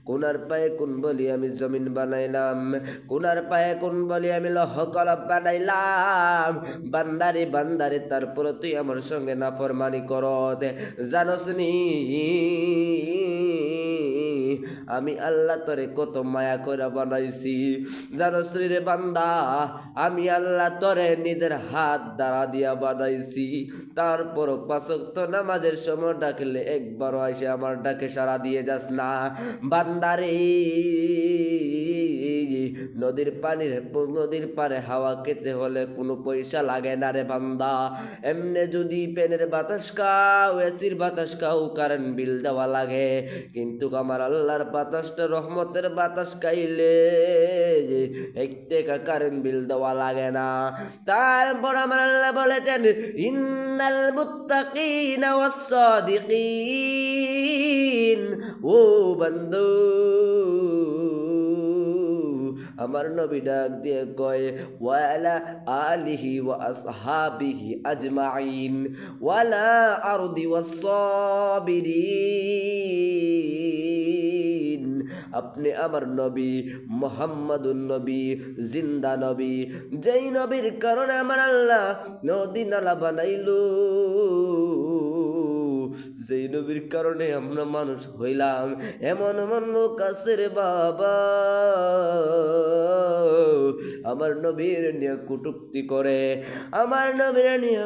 কোনার পায়ে কোন বলি আমি জমিন বানাইলাম, কোনার পায়ে কোন বলি আমি লৌহ কলব বানাইলাম। বান্দারে বান্দারে তারপর তুই আমার সঙ্গে নাফরমানি করত, জানোস নি আমি আল্লাহ তোরে কত মায়া করে বানাইছি। জানোস রে বান্দা, আমি আল্লাহ তোরে নিজের হাত দ্বারা দিয়া বানাইছি। তারপর পাঁচ ওয়াক্ত নামাজের সময় ডাকলে একবারও এসে আমার ডাকে সাড়া দিয়ে যাস না। বান্দারে নদীর পারে হাওয়া খেতে হলে কোনো পয়সা লাগে না রে বান্দা। এমনে যদি পেনের বাতাস খাও, এসির বাতাস খাও, কারেন্ট বিল দেওয়া লাগে। কিন্তু আমার আল্লাহর বাতাসটা রহমতের বাতাস খাইলে এক টাকা কারেন্ট বিল দেওয়া লাগে না। তারপর আমার আল্লাহ বলেছেন, ইন্নাল মুত্তাকিনা ওয়াস সাদিকিন। ও বন্ধু, আমার নবী ডাক দিয়ে কয়, ওয়ালা আলিহি ওয়া আসহাবিহি আজমাইন ওয়ালা আরদি ওয়াস সাবিরিন। আপনি আমার নবী মুহাম্মাদুন নবী, জিন্দা নবী, যেই নবীর কারণে আমার আল্লাহ নদী নালা বানাইলো, যেই নবীর কারণে আমরা মানুষ হইলাম। এমন এমন লোক আছে রে বাবা, আমার নবীর নিয়ে কটূক্তি করে, আমার নবীর নিয়ে